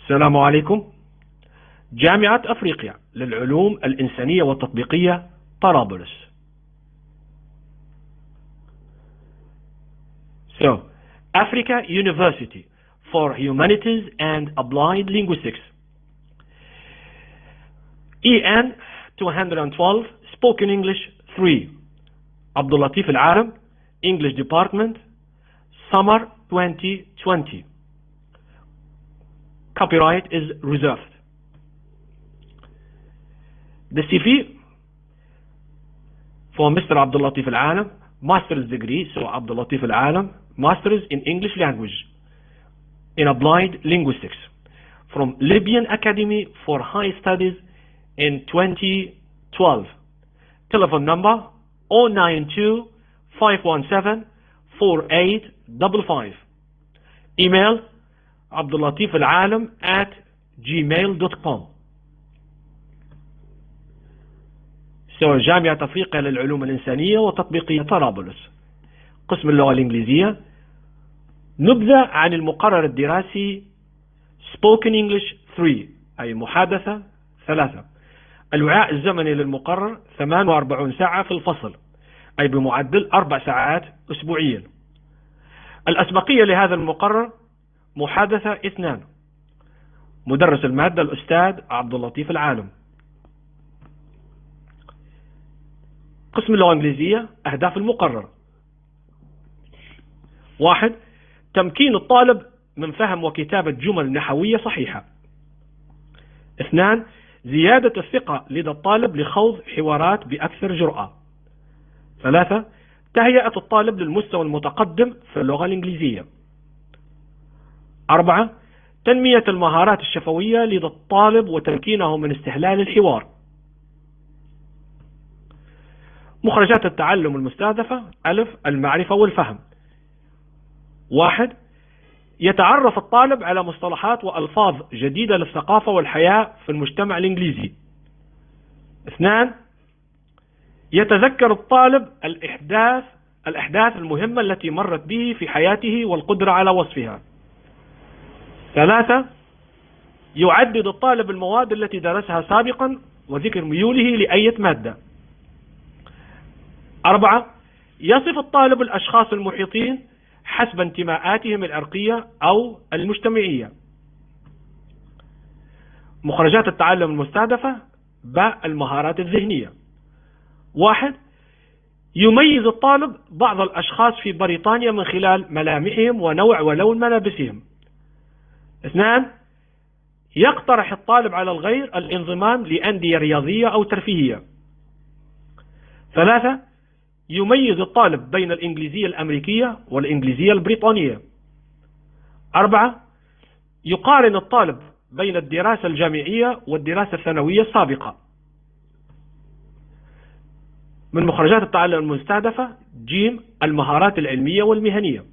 السلام عليكم. جامعة أفريقيا للعلوم الإنسانية والتطبيقية طرابلس. So, Africa University for Humanities and Applied Linguistics. EN 212 Spoken English 3. عبداللطيف العالم English Department Summer 2020. Copyright is reserved. The CV for Mr. Abdullattif Al-Alam, master's degree, so Abdullattif Al-Alam, master's in English language in applied linguistics from Libyan Academy for High Studies in 2012. Telephone number 092 517 4855. Email abdullatifalalem@gmail.com. جامعة أفريقيا للعلوم الإنسانية والتطبيقية طرابلس. قسم اللغة الإنجليزية. نبذة عن المقرر الدراسي Spoken English 3 أي محادثة 3. الوعاء الزمني للمقرر 48 ساعة في الفصل أي بمعدل 4 ساعات أسبوعيا. الأسبقية لهذا المقرر محادثة 2. مدرس المادة الأستاذ عبداللطيف العالم. قسم اللغة الإنجليزية. أهداف المقرر: 1. تمكين الطالب من فهم وكتابة جمل نحوية صحيحة. 2. زيادة الثقة لدى الطالب لخوض حوارات بأكثر جرأة. 3. تهيئة الطالب للمستوى المتقدم في اللغة الإنجليزية. 4. تنمية المهارات الشفوية لدى الطالب وتمكينه من استهلال الحوار. مخرجات التعلم المستهدفة: ألف. المعرفة والفهم. 1. يتعرف الطالب على مصطلحات وألفاظ جديدة للثقافة والحياة في المجتمع الإنجليزي. 2. يتذكر الطالب الأحداث المهمة التي مرت به في حياته والقدرة على وصفها. 3. يعدد الطالب المواد التي درسها سابقا وذكر ميوله لأي مادة. 4. يصف الطالب الأشخاص المحيطين حسب انتماءاتهم العرقية أو المجتمعية. مخرجات التعلم المستهدفة: باء. المهارات الذهنية. 1. يميز الطالب بعض الأشخاص في بريطانيا من خلال ملامحهم ونوع ولون ملابسهم. 2. يقترح الطالب على الغير الانضمام لأندية رياضية أو ترفيهية. 3. يميز الطالب بين الإنجليزية الأمريكية والإنجليزية البريطانية. 4. يقارن الطالب بين الدراسة الجامعية والدراسة الثانوية السابقة. من مخرجات التعلم المستهدفة: ج. المهارات العلمية والمهنية.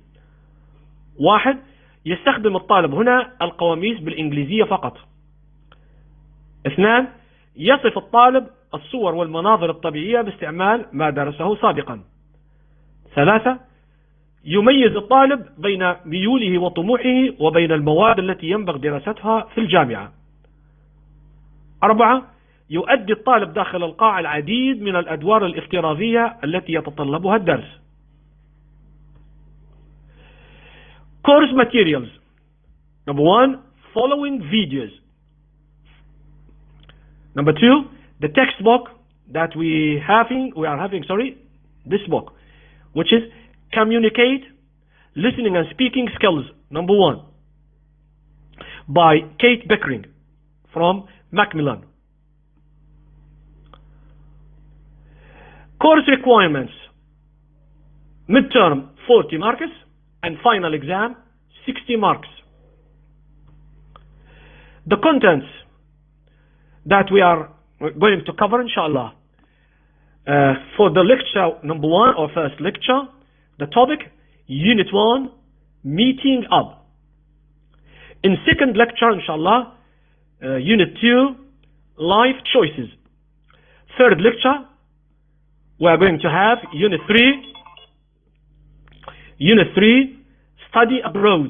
1. يستخدم الطالب هنا القواميس بالإنجليزية فقط. 2. يصف الطالب الصور والمناظر الطبيعية باستعمال ما درسه سابقا. 3. يميز الطالب بين ميوله وطموحه وبين المواد التي ينبغي دراستها في الجامعة. 4. يؤدي الطالب داخل القاعة العديد من الأدوار الافتراضية التي يتطلبها الدرس. Course materials. Number 1, following videos. Number 2, the textbook that we are having, this book, which is Communicate, Listening and Speaking Skills, number 1, by Kate Beckering from Macmillan. Course requirements: midterm 40 marks and final exam 60 marks. The contents that we are going to cover, inshallah, for the lecture number 1 or first lecture, the topic Unit 1, Meeting Up. In second lecture, inshallah, Unit 2, Life Choices. Third lecture, we are going to have Unit 3, Study Abroad.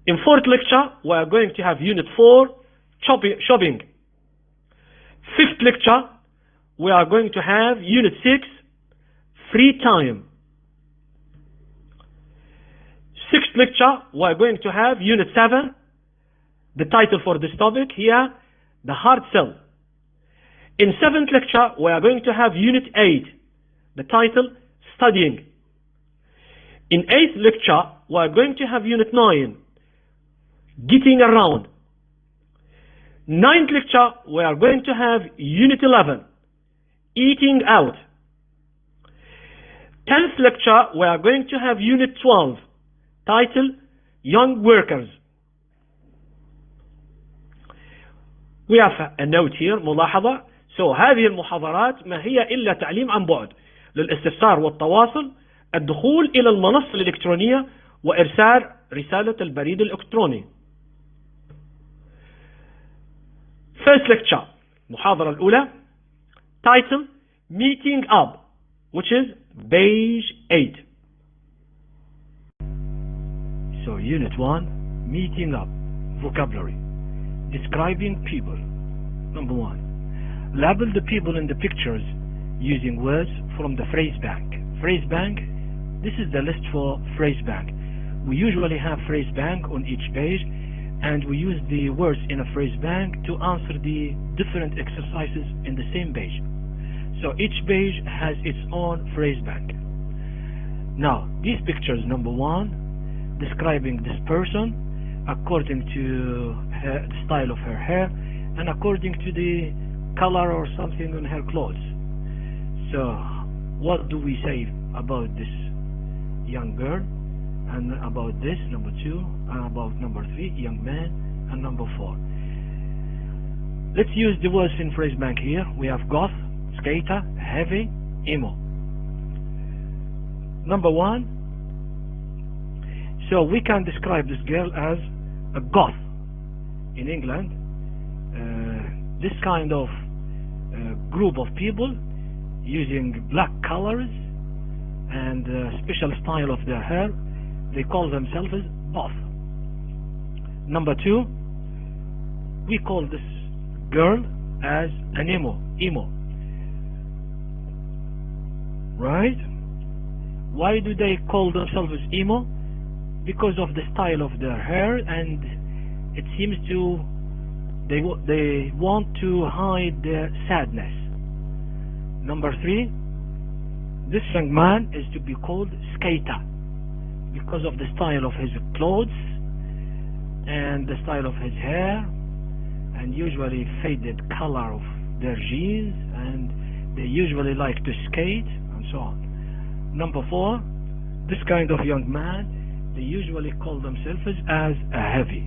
In fourth lecture, we are going to have Unit 4, shopping. Fifth lecture, we are going to have Unit 6, free time. Sixth lecture, we are going to have Unit 7, the title for this topic here, the hard sell. In seventh lecture, we are going to have Unit 8, the title, studying. In eighth lecture, we are going to have Unit 9, getting around. Ninth lecture, we are going to have Unit 11, eating out. 10th lecture, we are going to have Unit 12, title, young workers. We have a note here, ملاحظة. So هذه المحاضرات ما هي إلا تعليم عن بعد للاستفسار والتواصل، الدخول إلى المنصة الإلكترونية وإرسال رسالة البريد الإلكتروني. First lecture, المحاضرة الأولى, title, meeting up, which is page 8. So Unit 1, meeting up, vocabulary, describing people. Number 1, label the people in the pictures using words from the phrase bank. Phrase bank, this is the list for phrase bank. We usually have phrase bank on each page, and we use the words in a phrase bank to answer the different exercises in the same page. So each page has its own phrase bank. Now, these pictures, number 1, describing this person according to the style of her hair and according to the color or something on her clothes. So, what do we say about this young girl? And about this, number 2, and about number 3, young man, and number 4. Let's use the words in phrase bank here. We have goth, skater, heavy, emo. Number 1. So we can describe this girl as a goth. In England, this kind of group of people using black colors and special style of their hair, they call themselves goth. Number 2, we call this girl as an emo. Right? Why do they call themselves emo? Because of the style of their hair, and it seems to they want to hide their sadness. Number 3, this young man is to be called skater because of the style of his clothes and the style of his hair, and usually faded color of their jeans, and they usually like to skate and so on. Number 4, this kind of young man, they usually call themselves as a heavy.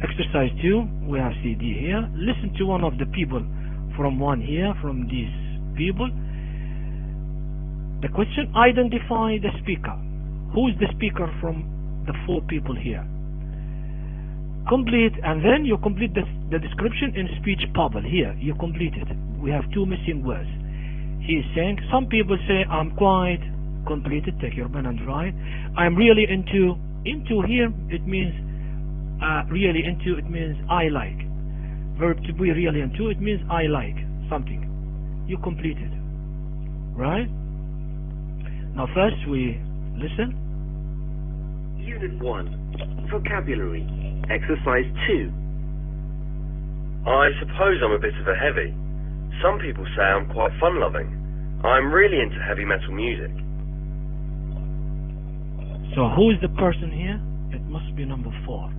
Exercise 2, we have CD here. Listen to one of the people from these people. The question, identify the speaker. Who is the speaker from the 4 people here? Complete, and then you complete the description in speech bubble. Here, you complete it. We have 2 missing words. He is saying, some people say, I'm quite completed. Take your pen and write. I'm really into here, it means really into, it means I like. Verb to be really into, it means I like something. You complete it. Right? Now first we listen. Unit 1, vocabulary, exercise 2. I suppose I'm a bit of a heavy. Some people say I'm quite fun-loving. I'm really into heavy metal music. So who is the person here? It must be number 4,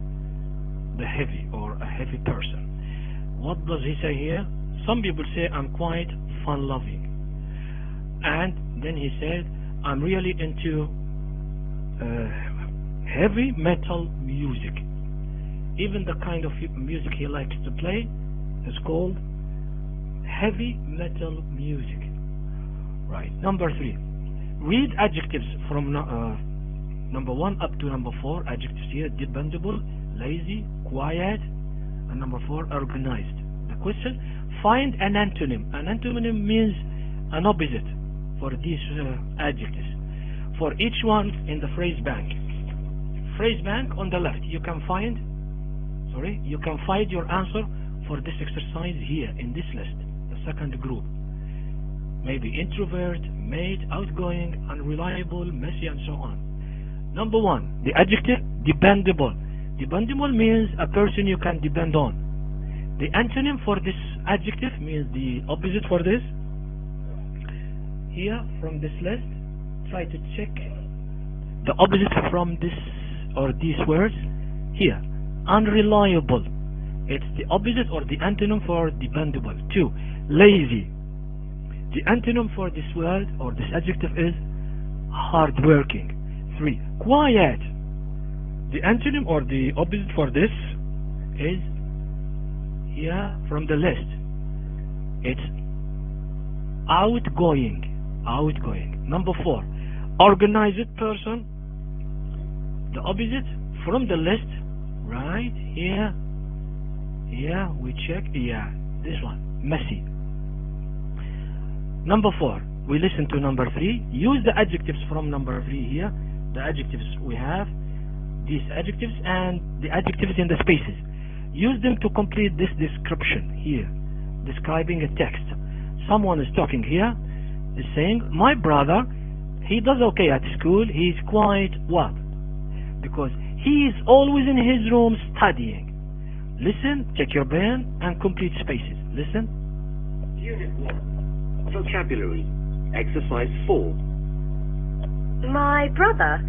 the heavy, or a heavy person. What does he say here? Some people say I'm quite fun-loving, and then he said I'm really into heavy metal music. Even the kind of music he likes to play is called heavy metal music. Right. Number 3, read adjectives from number 1 up to number 4. Adjectives here: dependable, lazy, quiet, and number 4, organized. The question, find an antonym. An antonym means an opposite for these adjectives, for each one in the phrase bank. phrase bank on the left. You can find your answer for this exercise here in this list, the second group. Maybe introvert, mate, outgoing, unreliable, messy, and so on. Number 1, the adjective dependable. Dependable means a person you can depend on. The antonym for this adjective means the opposite for this. Here from this list, try to check the opposite from this or these words. Here, unreliable. It's the opposite or the antonym for dependable. 2, lazy. The antonym for this word or this adjective is hardworking. 3, quiet. The antonym or the opposite for this is here from the list. It's outgoing. Number 4, organized person. The opposite from the list, right here. Yeah, we check. Yeah, this one, messy. Number 4, we listen to number 3. Use the adjectives from number 3 here. The adjectives we have, these adjectives and the adjectives in the spaces. Use them to complete this description here, describing a text. Someone is talking here, is saying, my brother, he does okay at school. He's quite what? Because he is always in his room studying. Listen, check your pen, and complete spaces. Listen. Unit 1. Vocabulary. Exercise 4. My brother,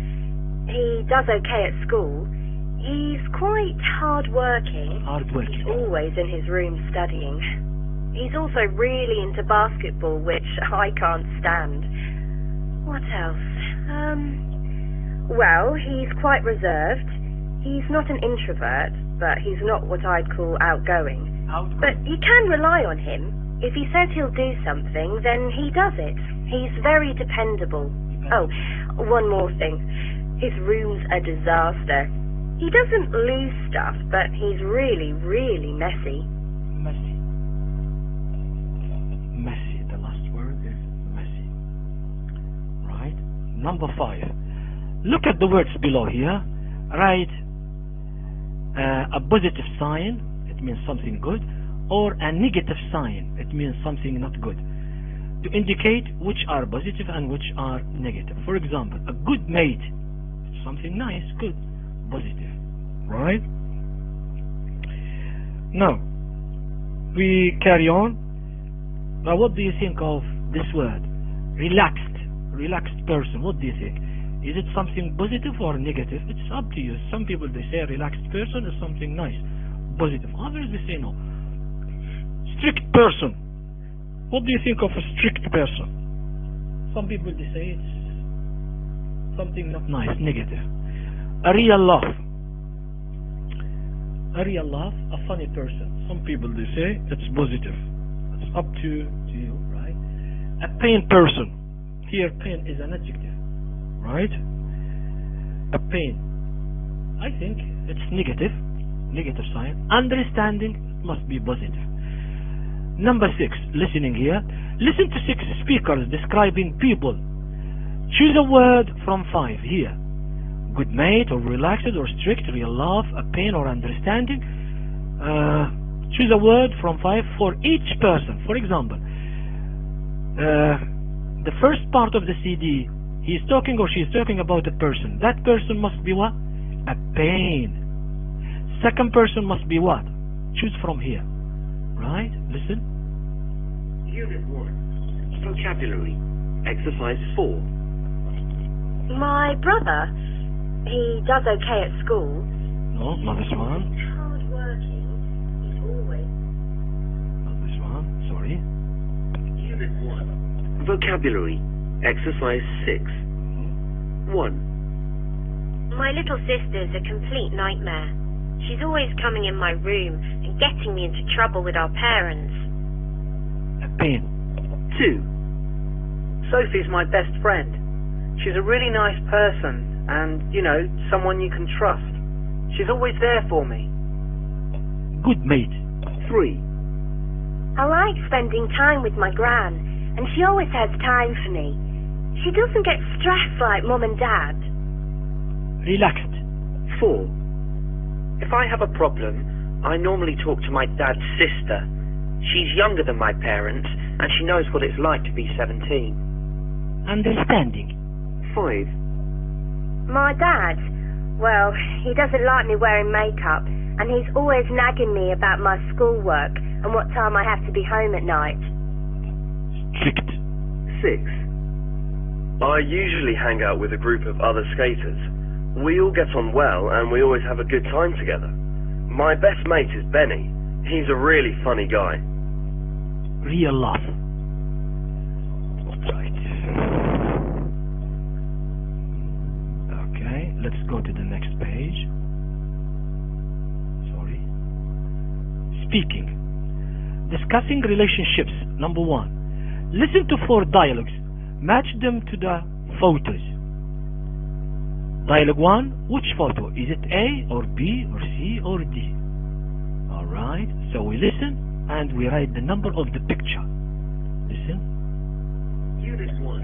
he does okay at school. He's quite hard-working. He's always in his room studying. He's also really into basketball, which I can't stand. What else? Well, he's quite reserved. He's not an introvert, but he's not what I'd call outgoing. But you can rely on him. If he says he'll do something, then he does it. He's very dependable. Oh, one more thing. His room's a disaster. He doesn't lose stuff, but he's really, really messy. Messy. The last word is messy. Right? Number 5. Look at the words below here. Write a positive sign, it means something good, or a negative sign, it means something not good, to indicate which are positive and which are negative. For example, a good mate, something nice, good, positive, right? Now, we carry on. Now, what do you think of this word? Relaxed person, what do you think? Is it something positive or negative? It's up to you. Some people, they say a relaxed person is something nice, positive. Others, they say no. Strict person. What do you think of a strict person? Some people, they say it's something not nice, negative. A real laugh. A funny person. Some people, they say it's positive. It's up to you, right? A pain person. Here, pain is an adjective. Right? A pain. I think it's negative sign. Understanding must be positive. Number 6, listening here. Listen to 6 speakers describing people. Choose a word from 5 here. Good mate, or relaxed, or strict, real love, a pain, or understanding. Choose a word from 5 for each person. For example, the first part of the CD, he's talking or she's talking about a person. That person must be what? A pain. Second person must be what? Choose from here. Right? Listen. Unit 1. Vocabulary. Exercise 4. My brother, he does okay at school. No, not this one. He's hard-working. He's always... Not this one. Sorry. Unit 1. Vocabulary. Exercise 6. 1. My little sister's a complete nightmare. She's always coming in my room and getting me into trouble with our parents. A pain. 2. Sophie's my best friend. She's a really nice person and, you know, someone you can trust. She's always there for me. Good mate. 3. I like spending time with my gran, and she always has time for me. She doesn't get stressed like Mum and Dad. Relaxed. 4. If I have a problem, I normally talk to my dad's sister. She's younger than my parents, and she knows what it's like to be 17. Understanding. 5. My dad? Well, he doesn't like me wearing makeup, and he's always nagging me about my schoolwork and what time I have to be home at night. Strict. 6. I usually hang out with a group of other skaters. We all get on well and we always have a good time together. My best mate is Benny. He's a really funny guy. Real love. Right. Okay, let's go to the next page. Sorry. Speaking. Discussing relationships. Number 1. Listen to 4 dialogues. Match them to the photos. Dialogue 1. Which photo? Is it A or B or C or D? Alright, so we listen and we write the number of the picture. Listen. Unit 1.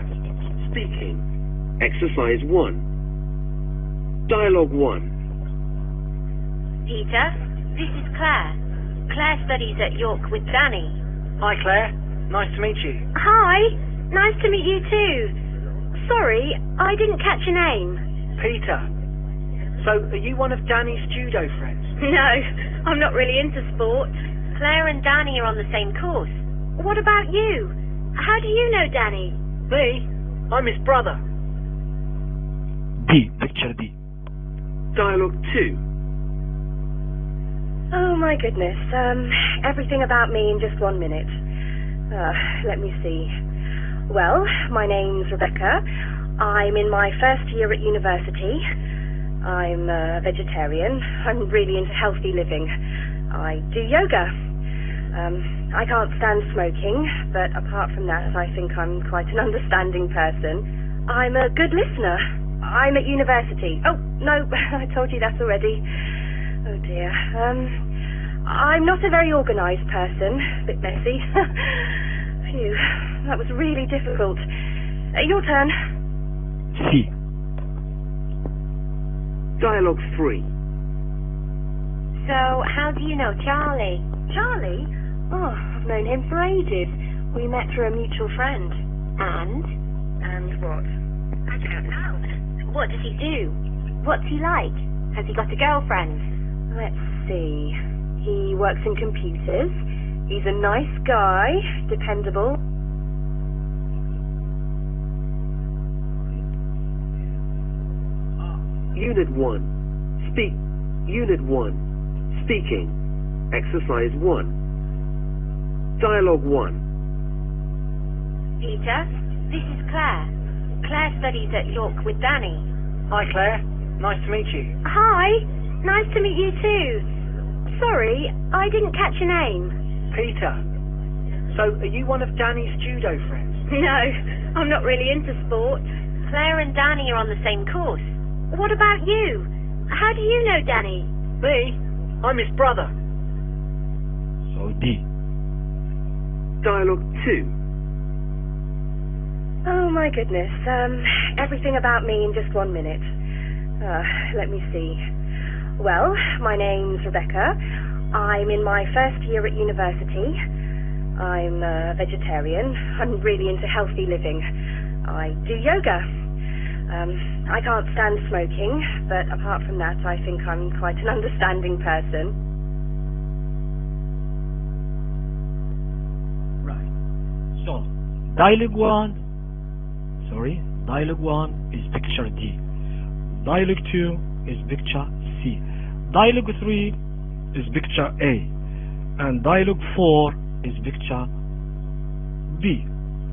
Speaking. Exercise 1. Dialogue 1. Peter, this is Claire. Claire studies at York with Danny. Hi, Claire. Nice to meet you. Hi, nice to meet you too. Sorry, I didn't catch your name. Peter. So, are you one of Danny's judo friends? No, I'm not really into sport. Claire and Danny are on the same course. What about you? How do you know Danny? Me? I'm his brother. D. Picture D. Dialogue 2. Oh my goodness, everything about me in just 1 minute. Let me see. Well, my name's Rebecca. I'm in my first year at university. I'm a vegetarian. I'm really into healthy living. I do yoga. I can't stand smoking, but apart from that, I think I'm quite an understanding person. I'm a good listener. I'm at university. Oh, no, I told you that already. Oh dear. I'm not a very organised person. A bit messy. Phew, that was really difficult. Your turn. C. Dialogue 3. So, how do you know Charlie? Charlie? Oh, I've known him for ages. We met through a mutual friend. And? And what? I don't know. What does he do? What's he like? Has he got a girlfriend? Let's see. He works in computers. He's a nice guy, dependable. Unit 1. Unit 1. Speaking. Exercise 1. Dialogue 1. Peter, this is Claire. Claire studies at York with Danny. Hi, Claire. Nice to meet you. Hi, nice to meet you too. Sorry, I didn't catch your name. Peter. So, are you one of Danny's judo friends? No, I'm not really into sport. Claire and Danny are on the same course. What about you? How do you know Danny? Me? I'm his brother. So D. Dialogue 2. Oh my goodness, everything about me in just 1 minute. Let me see. Well, my name's Rebecca. I'm in my first year at university. I'm a vegetarian. I'm really into healthy living. I do yoga. I can't stand smoking, but apart from that, I think I'm quite an understanding person. Right. So, dialogue 1 is picture D. Dialogue 2 is picture C. Dialogue 3 is picture A. And dialogue 4 is picture B.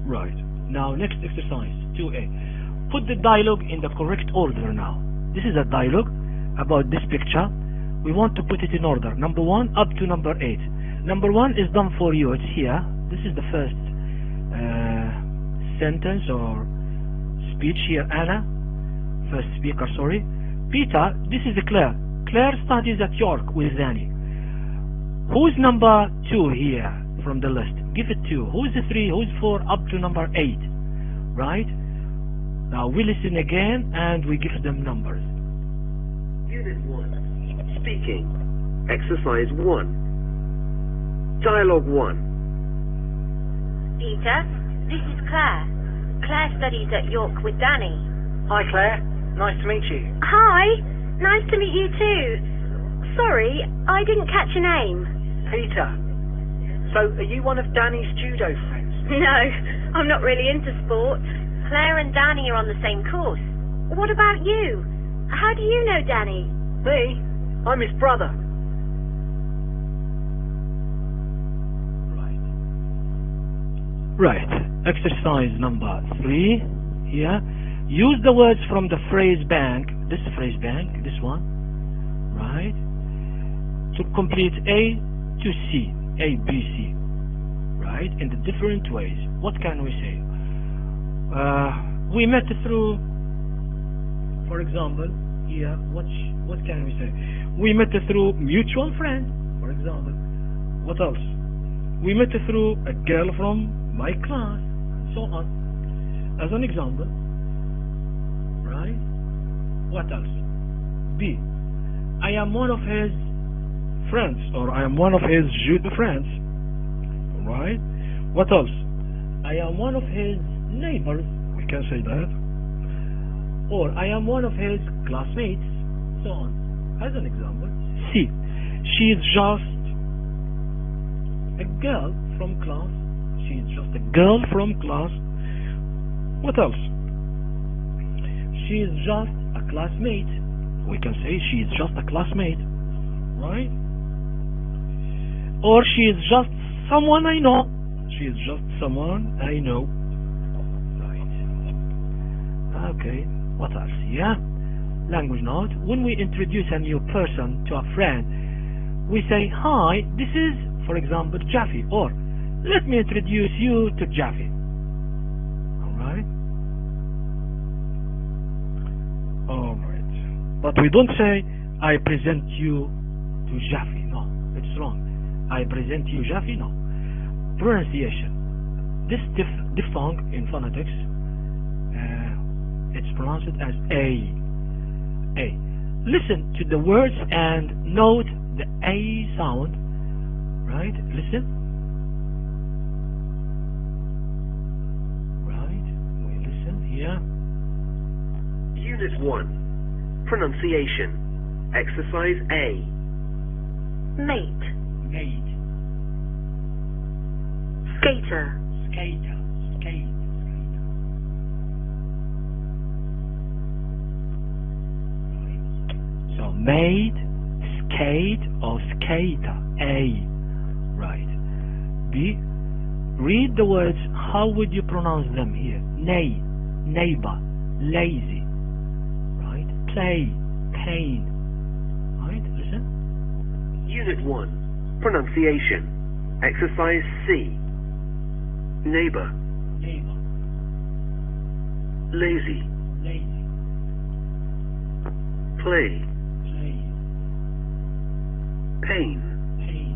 Right. Now, next exercise, 2A. Put the dialogue in the correct order now. This is a dialogue about this picture. We want to put it in order. Number 1 up to number 8. Number 1 is done for you. It's here. This is the first sentence or speech here. Anna, first speaker, sorry. Peter, this is Claire. Claire studies at York with Danny. Who's number 2 here from the list? Give it 2. Who's 3? Who's 4 up to number 8? Right? Now we listen again and we give them numbers. Unit 1. Speaking. Exercise 1. Dialogue 1. Peter, this is Claire. Claire studies at York with Danny. Hi, Claire. Nice to meet you. Hi, nice to meet you too. Sorry, I didn't catch your name. Peter. So, are you one of Danny's judo friends? No, I'm not really into sport. Claire and Danny are on the same course. What about you? How do you know Danny? Me? I'm his brother. Right. Exercise number 3 here. Use the words from the phrase bank, this phrase bank, this one, right, to complete A to C, A, B, C, right, in the different ways. What can we say? We met through, for example, here, what can we say? We met through mutual friend, for example. What else? We met through a girl from my class, so on, as an example, right? What else? B, I am one of his friends, or I am one of his judo friends, right? What else? I am one of his neighbors, we can say that, or I am one of his classmates, so on, as an example. C, she is just a girl from class. She is just a girl from class. What else? She is just a classmate. We can say she is just a classmate, right? Or she is just someone I know. She is just someone I know. Right. Okay. What else? Yeah. Language note. When we introduce a new person to a friend, we say, hi, this is, for example, Jaffe, or let me introduce you to Jaffe. Alright? Alright. But we don't say, I present you to Jaffe. No, it's wrong. I present you Jaffe. No. Pronunciation. This diphthong in phonetics, it's pronounced as A. A. Listen to the words and note the A sound. Right? Listen. Right? We listen here. Unit 1. Pronunciation. Exercise A. Mate. Mate. Skater. Skater. Skate. So mate, skate, or skater. A. Right. B. Read the words. How would you pronounce them here? Nay, neighbor, lazy. Right. Play, pain. Right. Listen. Unit 1. Pronunciation. Exercise C. Neighbor. Neighbor. Lazy. Lazy. Play. Play. Pain. Pain.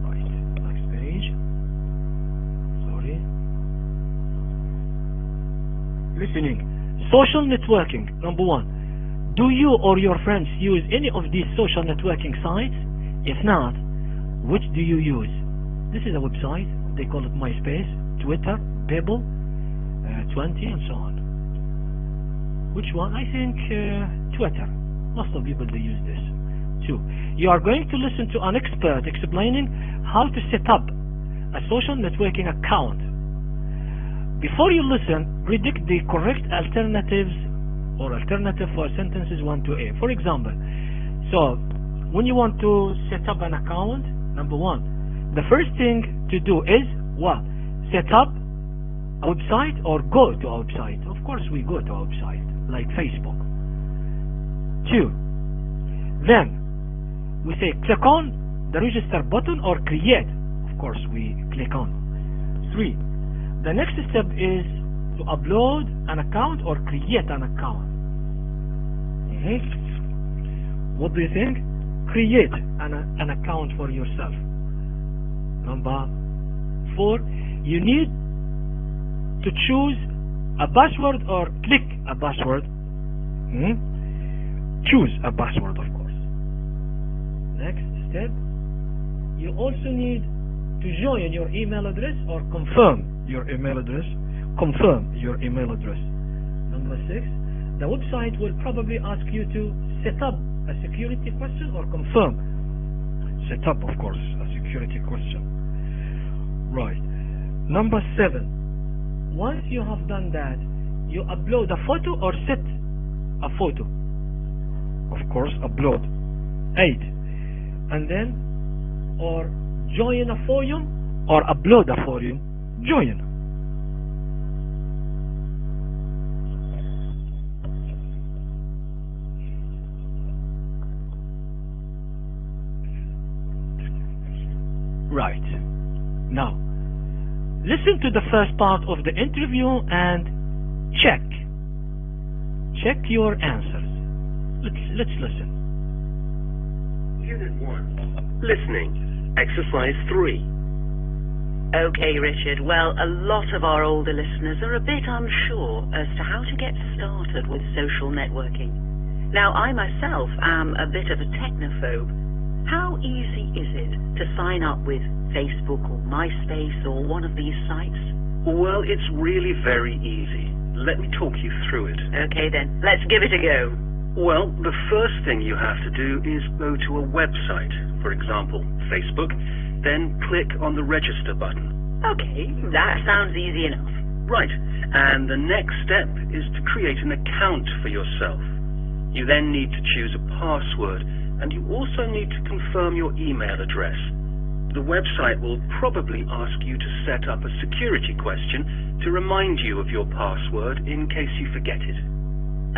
Right. Next page. Sorry. Listening. Social networking. Number 1. Do you or your friends use any of these social networking sites? If not, which do you use? This is a website. They call it MySpace, Twitter, Bibble, 20, and so on. Which one? I think Twitter. Most of people, they use this. 2. You are going to listen to an expert explaining how to set up a social networking account. Before you listen, predict the correct alternatives or alternative for sentences 1 to A. For example, so when you want to set up an account, number 1, the first thing to do is what? Set up a website or go to a website. Of course, we go to a website like Facebook. 2. Then we say click on the register button or create. Of course, we click on. 3. The next step is to upload an account or create an account. What do you think? Create an account for yourself. Number 4, you need to choose a password or click a password. choose a password, of course. Next step, you also need to join your email address or confirm your email address. Confirm your email address. Number 6, the website will probably ask you to set up a security question or confirm. Set up, of course, a security question. Right. Number 7, once you have done that, you upload a photo or set a photo. Of course, upload. 8, and then or join a forum or upload a forum. Join. Right. Now, listen to the first part of the interview and check your answers. Let's listen. Unit 1. Listening. Exercise 3. Okay, Richard. Well, a lot of our older listeners are a bit unsure as to how to get started with social networking. Now, I myself am a bit of a technophobe. How easy is it to sign up with Facebook or MySpace or one of these sites? Well, it's really very easy. Let me talk you through it. Okay then, let's give it a go. Well, the first thing you have to do is go to a website, for example, Facebook, then click on the register button. Okay, that sounds easy enough. Right, and the next step is to create an account for yourself. You then need to choose a password, and you also need to confirm your email address. The website will probably ask you to set up a security question to remind you of your password in case you forget it.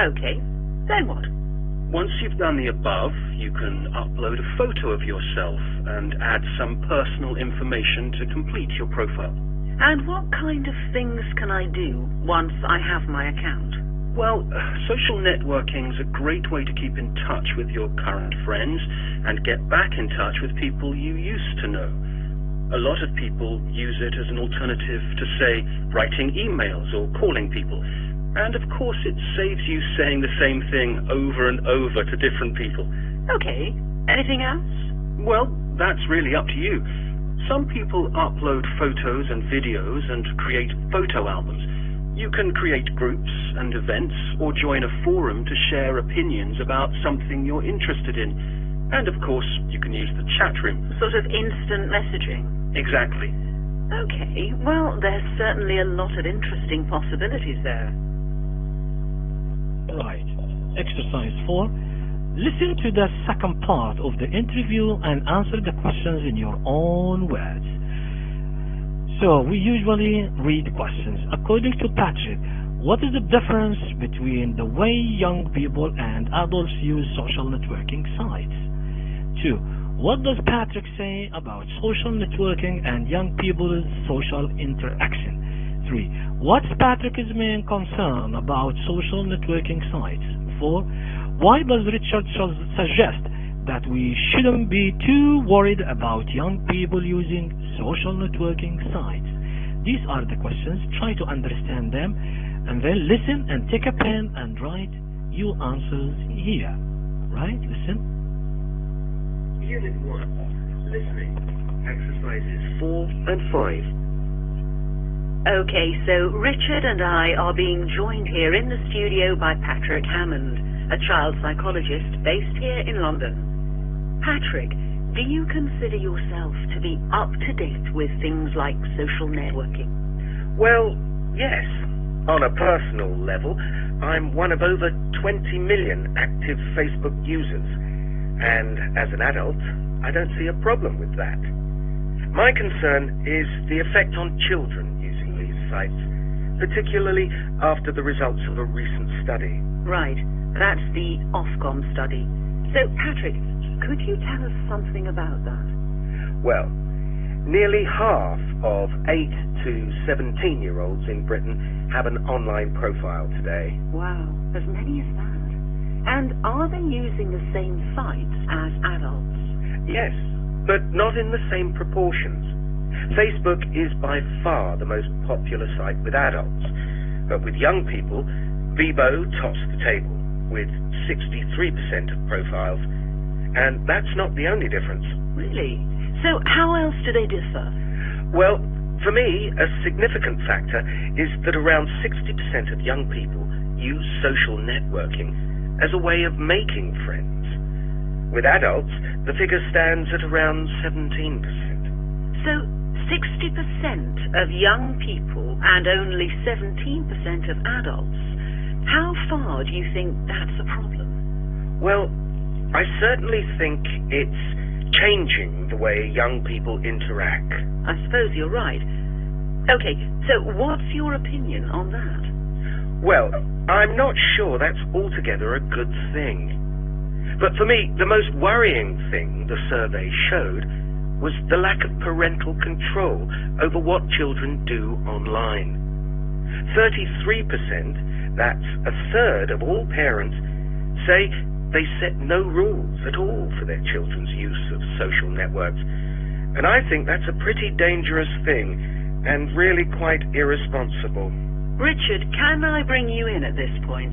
Okay, then what? Once you've done the above, you can upload a photo of yourself and add some personal information to complete your profile. And what kind of things can I do once I have my account? Well, social networking's a great way to keep in touch with your current friends and get back in touch with people you used to know. A lot of people use it as an alternative to, say, writing emails or calling people. And of course it saves you saying the same thing over and over to different people. Okay, anything else? Well, that's really up to you. Some people upload photos and videos and create photo albums. You can create groups and events or join a forum to share opinions about something you're interested in. And of course, you can use the chat room. Sort of instant messaging? Exactly. Okay, well, there's certainly a lot of interesting possibilities there. Right. Exercise 4. Listen to the second part of the interview and answer the questions in your own words. So, we usually read questions. According to Patrick, what is the difference between the way young people and adults use social networking sites? 2. What does Patrick say about social networking and young people's social interaction? 3. What's Patrick's main concern about social networking sites? 4. Why does Richard suggest that we shouldn't be too worried about young people using social networking sites? These are the questions. Try to understand them and then listen and take a pen and write your answers here. Right? Listen. Unit 1. Listening. Exercises 4 and 5. Okay, so Richard and I are being joined here in the studio by Patrick Hammond, a child psychologist based here in London. Patrick, do you consider yourself to be up to date with things like social networking? Well, yes. On a personal level, I'm one of over 20 million active Facebook users. And as an adult, I don't see a problem with that. My concern is the effect on children using these sites, particularly after the results of a recent study. Right, that's the Ofcom study. So, Patrick, could you tell us something about that? Well, nearly half of 8 to 17-year-olds in Britain have an online profile today. Wow, as many as that. And are they using the same sites as adults? Yes, but not in the same proportions. Facebook is by far the most popular site with adults, but with young people, Bebo tops the table, with 63% of profiles. And that's not the only difference. Really? So how else do they differ? Well, for me, a significant factor is that around 60% of young people use social networking as a way of making friends. With adults, the figure stands at around 17%. So 60% of young people and only 17% of adults. How far do you think that's a problem? Well, I certainly think it's changing the way young people interact. I suppose you're right. Okay, so what's your opinion on that? Well, I'm not sure that's altogether a good thing. But for me, the most worrying thing the survey showed was the lack of parental control over what children do online. 33%, that's a third of all parents, say they set no rules at all for their children's use of social networks. And I think that's a pretty dangerous thing and really quite irresponsible. Richard, can I bring you in at this point?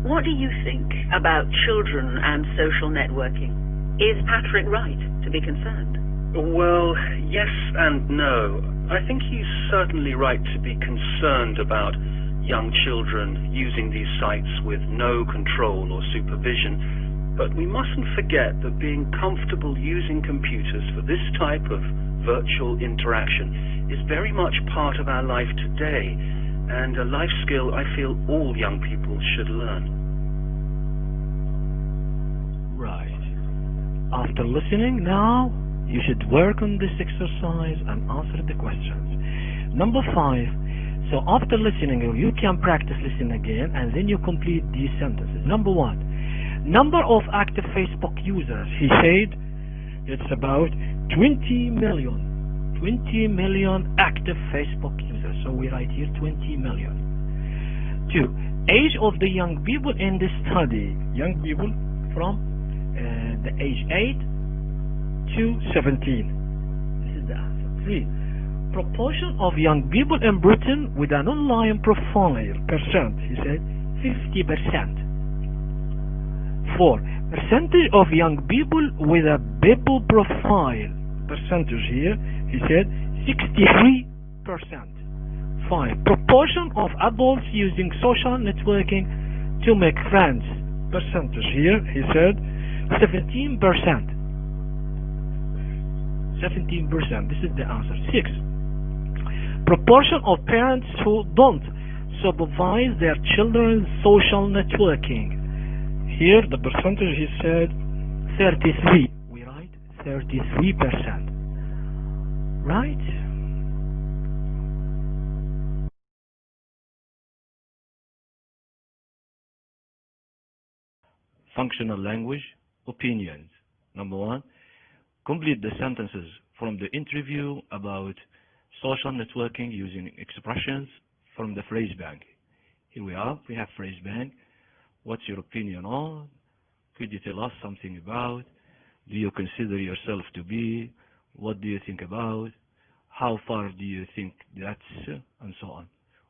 What do you think about children and social networking? Is Patrick right to be concerned? Well, yes and no. I think he's certainly right to be concerned about young children using these sites with no control or supervision. But we mustn't forget that being comfortable using computers for this type of virtual interaction is very much part of our life today, and a life skill I feel all young people should learn. Right. After listening now, you should work on this exercise and answer the questions. Number 5. So after listening, you can practice listening again, and then you complete these sentences. Number 1. Number of active Facebook users. He said it's about 20 million. 20 million active Facebook users. So we write here 20 million. 2. Age of the young people in the study. Young people from the age 8 to 17. This is the answer. 3. Proportion of young people in Britain with an online profile. Percent. He said 50%. 4. Percentage of young people with a Bible profile. Percentage here. He said 63%. 5. Proportion of adults using social networking to make friends. Percentage here. He said 17%. 17%. This is the answer. 6. Proportion of parents who don't supervise their children's social networking. Here the percentage he said 33. We write 33%. Right? Functional language opinions. Number 1. Complete the sentences from the interview about social networking using expressions from the phrase bank. Here we are. We have phrase bank. What's your opinion on? Could you tell us something about? Do you consider yourself to be? What do you think about? How far do you think that's? And so on.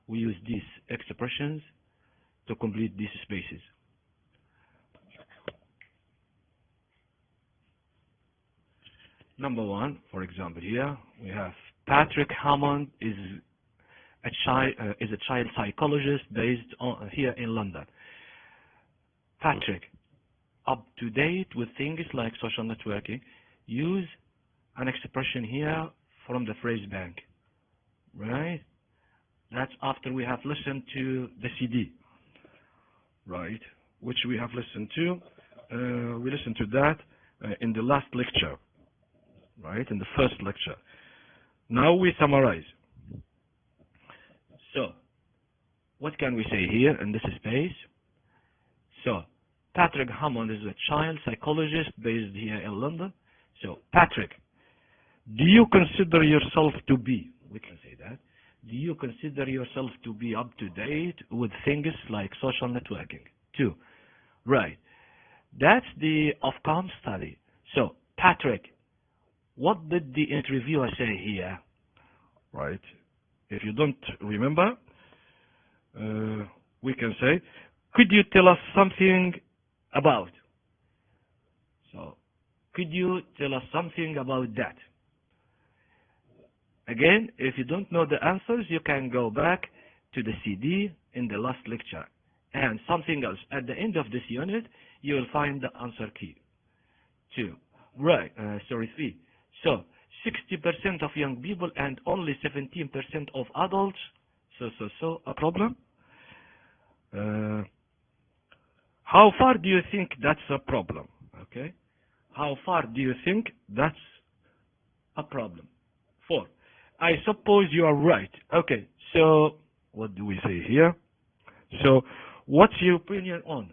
We use these expressions to complete these spaces. Number 1, for example, here we have Patrick Hammond is a child psychologist based here in London. Patrick, up to date with things like social networking, use an expression here from the phrase bank, right? That's after we have listened to the CD, right? Which we have listened to. We listened to that in the last lecture, right? In the first lecture. Now we summarize. So, what can we say here in this space? So, Patrick Hammond is a child psychologist based here in London. So, Patrick, do you consider yourself to be, we can say that, do you consider yourself to be up to date with things like social networking? 2. Right. That's the Ofcom study. So, Patrick, what did the interviewer say here? Right. If you don't remember, we can say, could you tell us something about. So, could you tell us something about that? Again, if you don't know the answers, you can go back to the CD in the last lecture. And something else, at the end of this unit, you will find the answer key. 3. So, 60% of young people and only 17% of adults. So, a problem. How far do you think that's a problem? Okay. How far do you think that's a problem? 4. I suppose you are right. Okay. So, what do we say here? So, what's your opinion on?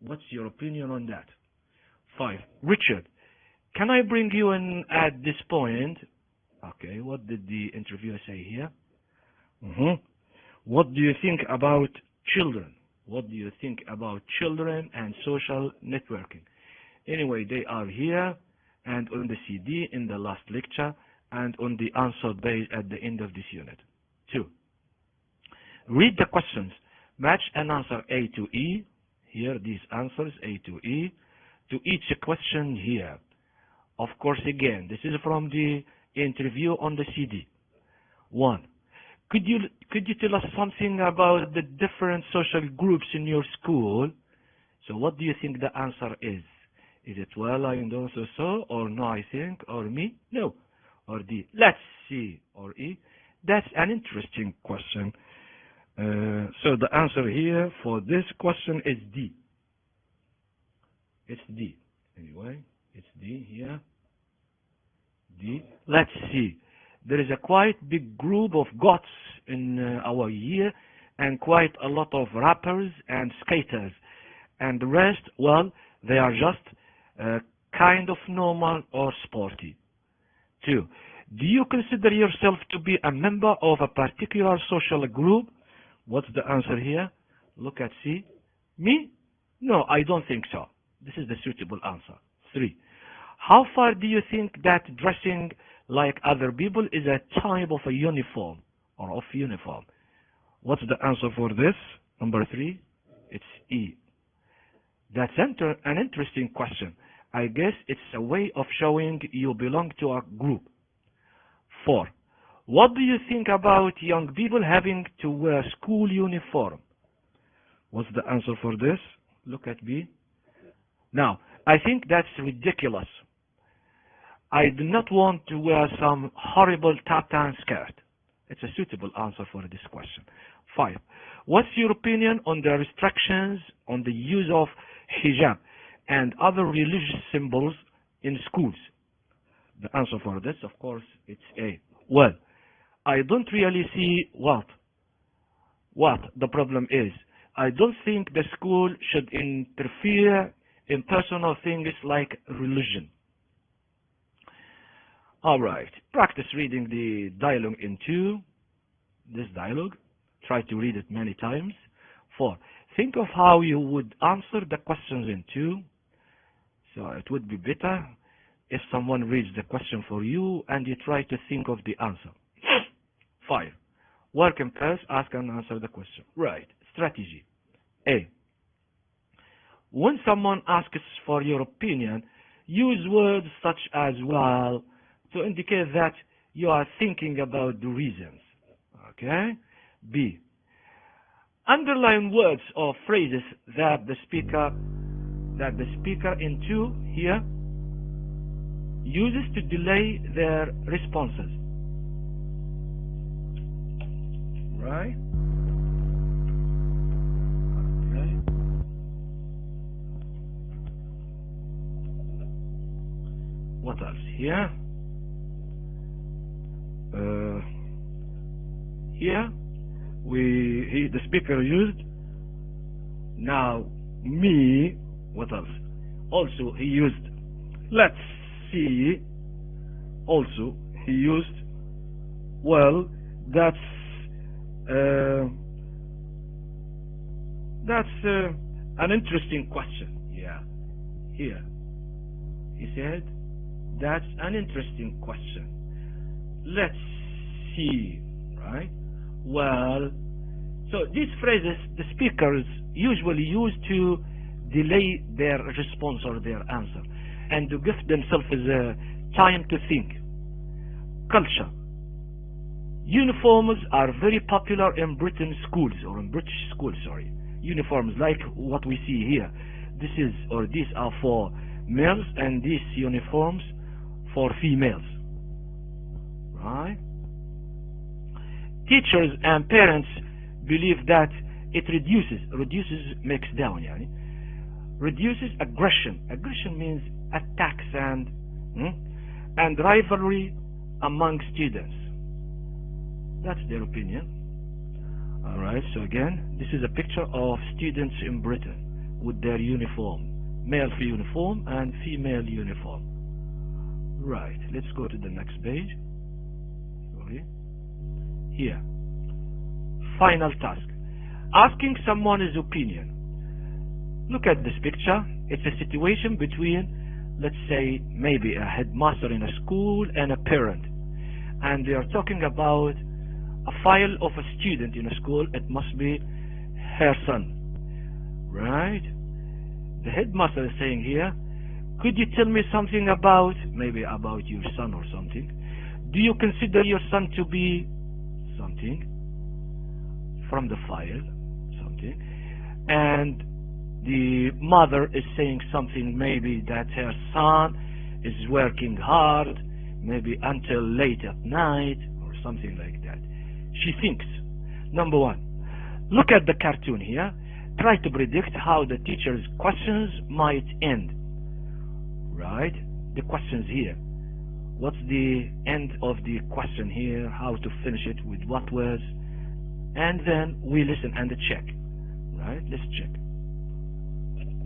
What's your opinion on that? 5. Richard, can I bring you in at this point? Okay, what did the interviewer say here? What do you think about children? What do you think about children and social networking? Anyway, they are here and on the CD in the last lecture and on the answer page at the end of this unit. 2. Read the questions. Match an answer A to E. Here, these answers, A to E, to each question here. Of course, again, this is from the interview on the CD. 1. Could you tell us something about the different social groups in your school? So what do you think the answer is? Is it well, I know, so, or no, I think, or me? No. Or D. Let's see. Or E. That's an interesting question. So the answer here for this question is D. It's D. Anyway, it's D here. D. Let's see. There is a quite big group of goths in our year and quite a lot of rappers and skaters. And the rest, well, they are just kind of normal or sporty. 2. Do you consider yourself to be a member of a particular social group? What's the answer here? Look at C. Me? No, I don't think so. This is the suitable answer. 3. How far do you think that dressing like other people is a type of a uniform or of uniform? What's the answer for this? Number 3, it's E. That's an interesting question. I guess it's a way of showing you belong to a group. 4. What do you think about young people having to wear school uniform? What's the answer for this? Look at B. Now, I think that's ridiculous. I do not want to wear some horrible tartan skirt. It's a suitable answer for this question. 5. What's your opinion on the restrictions on the use of hijab and other religious symbols in schools? The answer for this, of course, it's A. Well, I don't really see what the problem is. I don't think the school should interfere in personal things like religion. All right, practice reading the dialogue in 2. This dialogue, try to read it many times. 4. Think of how you would answer the questions in 2. So it would be better if someone reads the question for you and you try to think of the answer. 5. Work in pairs, ask and answer the question. Right. Strategy. A. When someone asks for your opinion, use words such as well to indicate that you are thinking about the reasons. Okay? B. Underline words or phrases that the speaker in 2 here uses to delay their responses. Right? Okay. What else here? Here the speaker used now me. What else? Also he used let's see. Also he used well. That's an interesting question. Yeah. Here he said that's an interesting question. Let's see. Right? Well, so these phrases the speakers usually use to delay their response or their answer, and to give themselves time to think. Culture. Uniforms are very popular in British schools, sorry. Uniforms like what we see here. These are for males, and these uniforms for females. Right? Teachers and parents believe that it reduces makes down, reduces aggression. Aggression means attacks and rivalry among students. That's their opinion. Alright, so again, this is a picture of students in Britain with their uniform, male uniform and female uniform. Right, let's go to the next page. Sorry. Here. Final task. Asking someone his opinion. Look at this picture. It's a situation between, let's say, maybe a headmaster in a school and a parent. And they are talking about a file of a student in a school. It must be her son. Right? The headmaster is saying here, could you tell me something about, maybe about your son or something? Do you consider your son to be something from the file, something? And the mother is saying something, maybe that her son is working hard, maybe until late at night or something like that. She thinks. Number one, look at the cartoon here. Try to predict how the teacher's questions might end. Right? The questions here. What's the end of the question here? How to finish it with what words? And then we listen and check. Right? Let's check.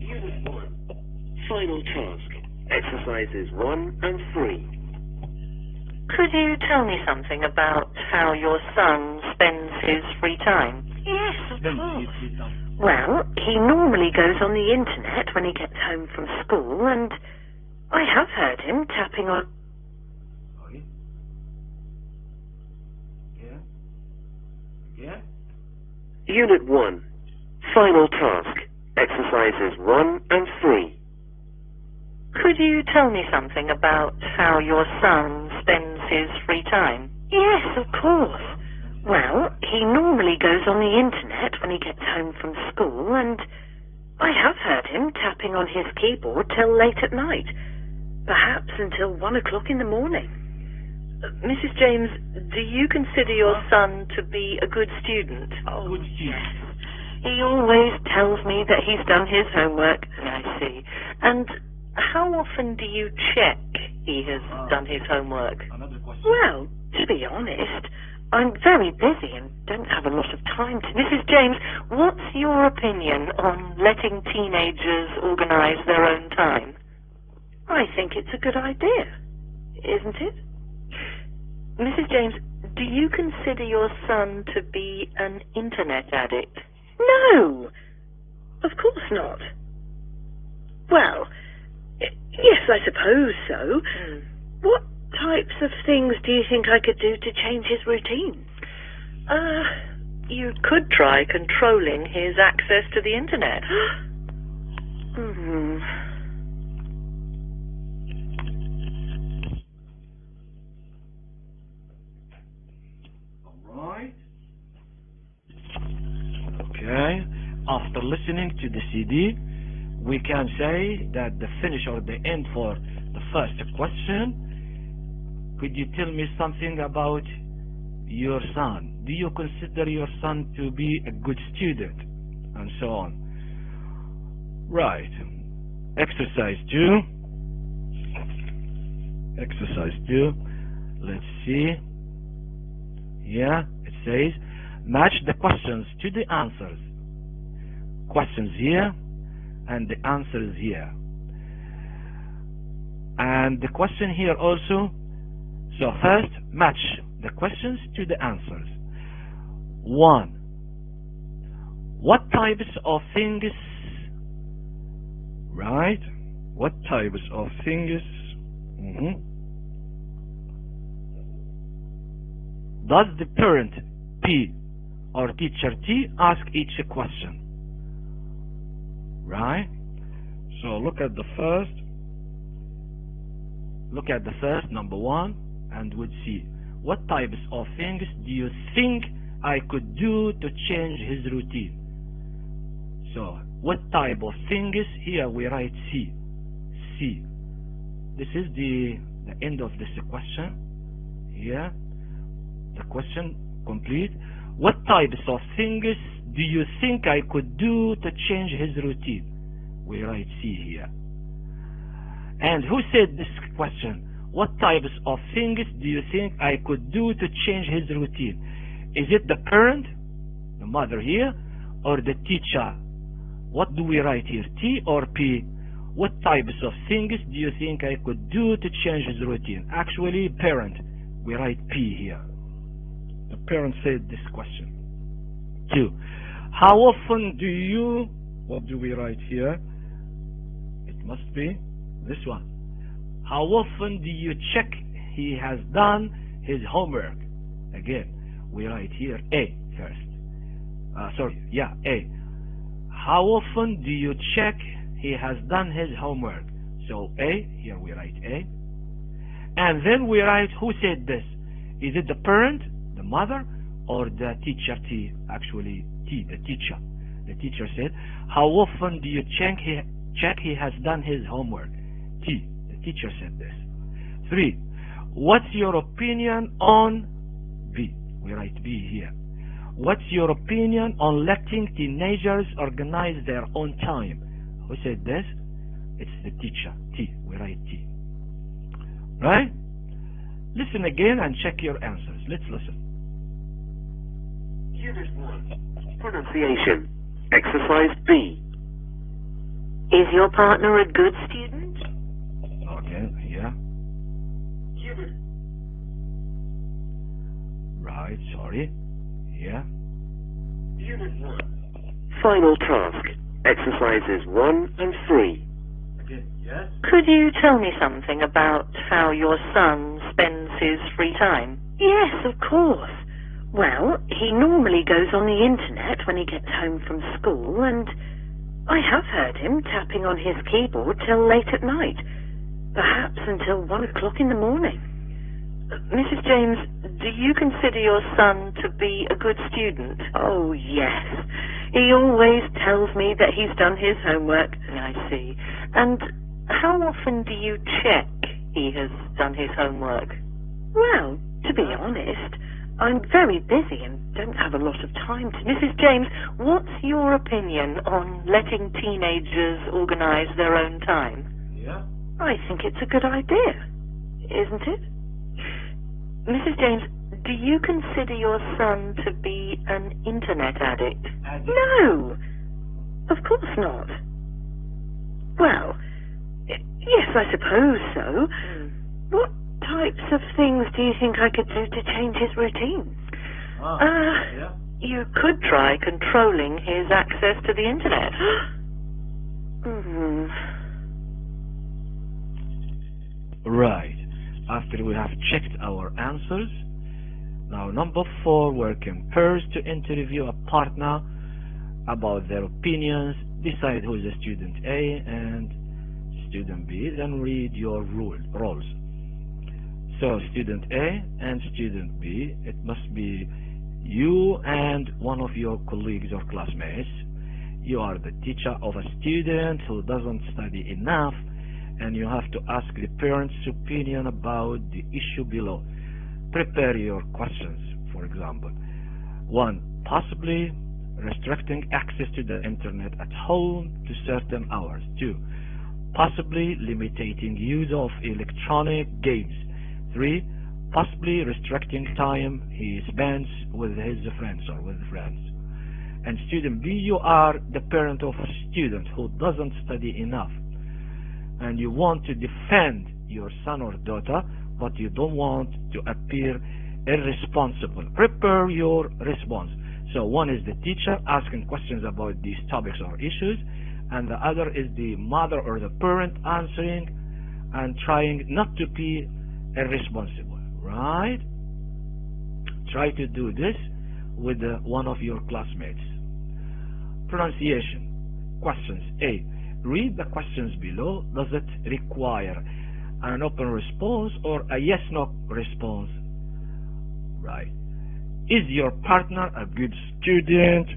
Unit 1. Final task. Exercises 1 and 3. Could you tell me something about how your son spends his free time? Yes, of course. Well, he normally goes on the internet when he gets home from school, and I have heard him tapping on... Yeah? Unit 1. Final task. Exercises 1 and 3. Could you tell me something about how your son spends his free time? Yes, of course. Well, he normally goes on the internet when he gets home from school, and I have heard him tapping on his keyboard till late at night, perhaps until 1 o'clock in the morning. Mrs. James, do you consider your son to be a good student? Oh, good student. Yes. He always tells me that he's done his homework. I see. And how often do you check he has done his homework? Another question. Well, to be honest, I'm very busy and don't have a lot of time to... Mrs. James, what's your opinion on letting teenagers organise their own time? I think it's a good idea, isn't it? Mrs. James, do you consider your son to be an internet addict? No, of course not. Well, yes, I suppose so. What types of things do you think I could do to change his routine? You could try controlling his access to the internet. Alright. Okay. After listening to the CD, we can say that the finish or the end for the first question. Could you tell me something about your son? Do you consider your son to be a good student? And so on. Right. Exercise 2. Exercise 2. Let's see. Yeah, it says match the questions to the answers. Questions here and the answers here. And the question here also. So first, match the questions to the answers. 1. What types of things, right? What types of things does the parent P or teacher T ask each question? Right? So look at the first. Look at the first, number 1, and would see what types of things do you think I could do to change his routine. So what type of things? Here we write C. C. This is the end of this question. Here the question complete. What types of things do you think I could do to change his routine? We write C here. And who said this question? What types of things do you think I could do to change his routine? Is it the parent, the mother here, or the teacher? What do we write here, T or P? What types of things do you think I could do to change his routine? Actually, parent. We write P here. The parent said this question. 2. How often do you... What do we write here? It must be this one. How often do you check he has done his homework? Again, we write here A first. A. How often do you check he has done his homework? So A, here we write A. And then we write who said this. Is it the parent, the mother, or the teacher T? Actually T, the teacher. The teacher said, how often do you check he has done his homework? T, the teacher said this. 3. What's your opinion on B? We write B here. What's your opinion on letting teenagers organize their own time? Who said this? It's the teacher, T. We write T. Right? Listen again and check your answers. Let's listen. Unit 1. Pronunciation. Exercise B. Is your partner a good student? Okay, yeah. Unit. Right, sorry. Yeah. Unit 1. Final task. Exercises 1 and 3. Okay, yes. Could you tell me something about how your son spends his free time? Yes, of course. Well, he normally goes on the internet when he gets home from school, and I have heard him tapping on his keyboard till late at night, perhaps until 1 o'clock in the morning. Mrs. James, do you consider your son to be a good student? Oh, yes. He always tells me that he's done his homework. I see. And how often do you check he has done his homework? Well, to be honest, I'm very busy and don't have a lot of time to... Mrs. James, what's your opinion on letting teenagers organize their own time? Yeah. I think it's a good idea, isn't it? Mrs. James, do you consider your son to be an internet addict? No, of course not. Well, yes, I suppose so. What types of things do you think I could do to change his routine? Yeah. You could try controlling his access to the internet. Right. After we have checked our answers, now number 4, work in pairs to interview a partner about their opinions, decide who is a student A and student B, then read your roles. So student A and student B, it must be you and one of your colleagues or classmates. You are the teacher of a student who doesn't study enough, and you have to ask the parent's opinion about the issue below. Prepare your questions, for example. 1. Possibly restricting access to the internet at home to certain hours. 2. Possibly limiting use of electronic games. 3. Possibly restricting time he spends with his friends or with friends. And student B, you are the parent of a student who doesn't study enough, and you want to defend your son or daughter, but you don't want to appear irresponsible. Prepare your response. So one is the teacher asking questions about these topics or issues, and the other is the mother or the parent answering and trying not to be irresponsible. Right? Try to do this with one of your classmates. Pronunciation. Questions. A. read the questions below. Does it require an open response or a yes/no response? Right. Is your partner a good student?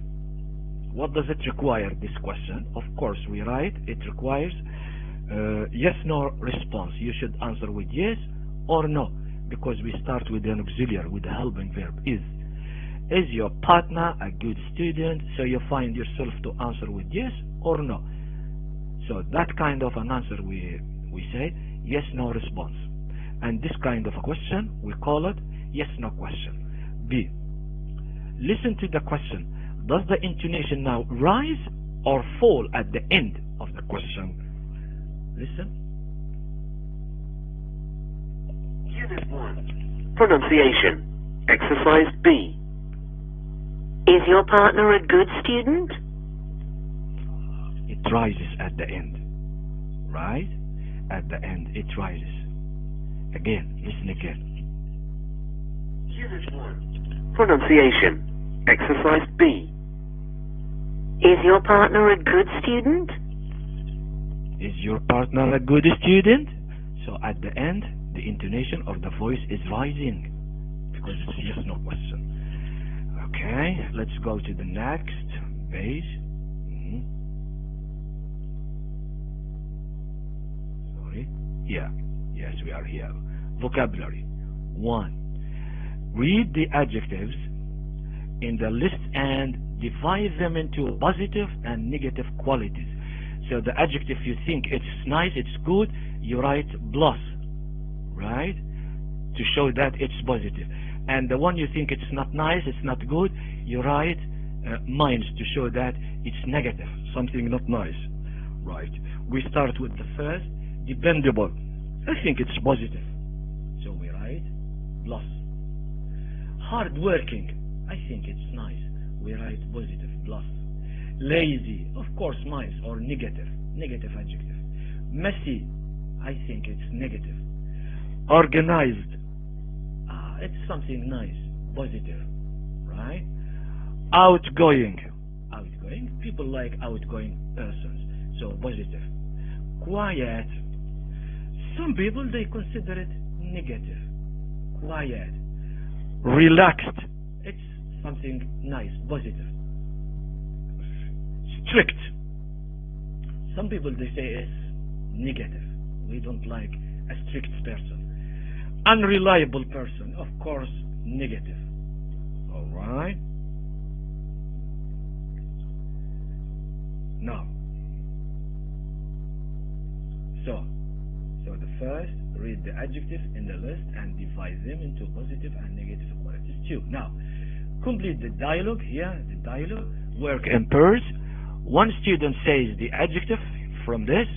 What does it require, this question? Of course, we write it requires yes/no response. You should answer with yes or no, because we start with an auxiliary, with the helping verb is. Is your partner a good student? So you find yourself to answer with yes or no. So that kind of an answer we say yes/no response. And this kind of a question, we call it yes/no question. B. Listen to the question. Does the intonation now rise or fall at the end of the question? Listen. Unit 1. Pronunciation. Exercise B. Is your partner a good student? It rises at the end. Right? At the end, it rises. Again, listen again. Unit 1. Pronunciation. Exercise B. Is your partner a good student? Is your partner a good student? So at the end, the intonation of the voice is rising, because it's yes/no question. Okay, let's go to the next page. Sorry. Yeah. Yes, we are here. Vocabulary. 1. Read the adjectives in the list and divide them into positive and negative qualities. So the adjective you think it's nice, it's good, you write plus, right? To show that it's positive. And the one you think it's not nice, it's not good, you write minus to show that it's negative, something not nice, right? We start with the first, dependable. I think it's positive, so we write plus. Hardworking, I think it's nice, we write positive, plus. Lazy, of course, minus or negative adjective. Messy, I think it's negative. Organized, it's something nice, positive, right? Outgoing, people like outgoing persons, so positive. Quiet, some people they consider it negative. Quiet. Relaxed, it's something nice, positive. Strict, some people they say it's negative. We don't like a strict person. Unreliable person, of course, negative. Alright. Now, so the first, read the adjectives in the list and divide them into positive and negative qualities. 2. Now, complete the dialogue here, the dialogue. Work in pairs. One student says the adjective from this,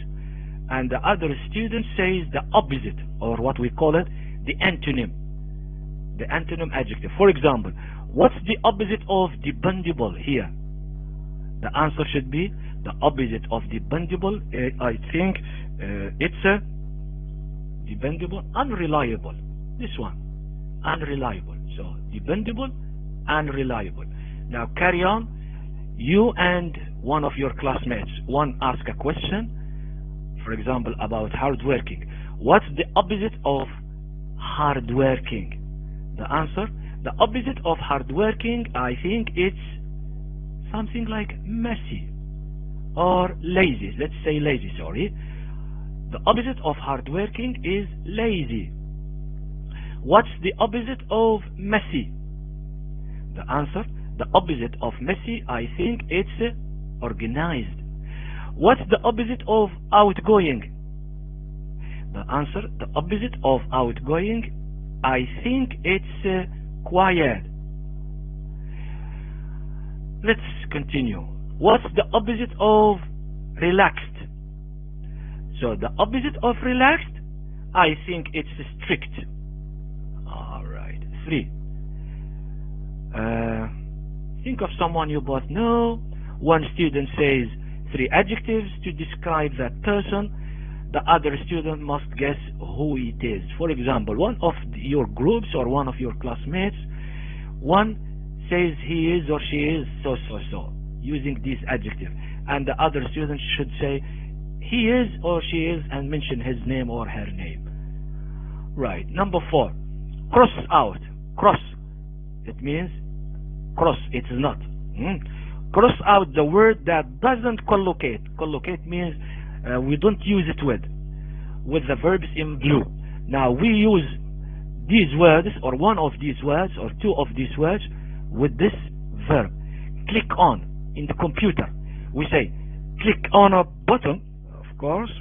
and the other student says the opposite, or what we call it, the antonym adjective. For example, what's the opposite of dependable here? The answer should be the opposite of dependable. I think it's a dependable, unreliable. This one, unreliable. So dependable, unreliable. Now carry on. You and one of your classmates, one ask a question, for example, about hardworking. What's the opposite of hardworking? The answer, the opposite of hardworking, I think it's something like messy or lazy. Let's say lazy, sorry. The opposite of hardworking is lazy. What's the opposite of messy? The answer, the opposite of messy, I think it's organized. What's the opposite of outgoing? The answer, the opposite of outgoing, I think it's quiet. Let's continue. What's the opposite of relaxed? So the opposite of relaxed, I think it's strict. Alright. 3. Think of someone you both know. One student says 3 adjectives to describe that person. The other student must guess who it is. For example, one of your groups or one of your classmates, one says he is or she is so, using this adjective, and the other student should say he is or she is and mention his name or her name. Right. Number 4, cross out. Cross, it means cross, it is not. Cross out the word that doesn't collocate. Collocate means we don't use it with the verbs in blue. Now we use these words, or one of these words, or two of these words, with this verb. Click on in the computer. We say click on a button, of course.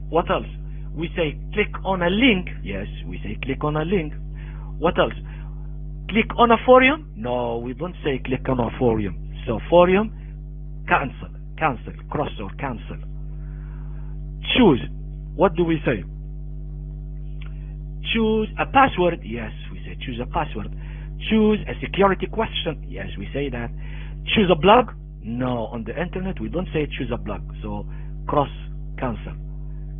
What else? We say click on a link. Yes, we say click on a link. What else? Click on a forum? No, we don't say click on a forum. So forum, cancel, cross or cancel. Choose. What do we say? Choose a password. Yes, we say choose a password. Choose a security question. Yes, we say that. Choose a blog. No, on the internet we don't say choose a blog. So cross, cancel,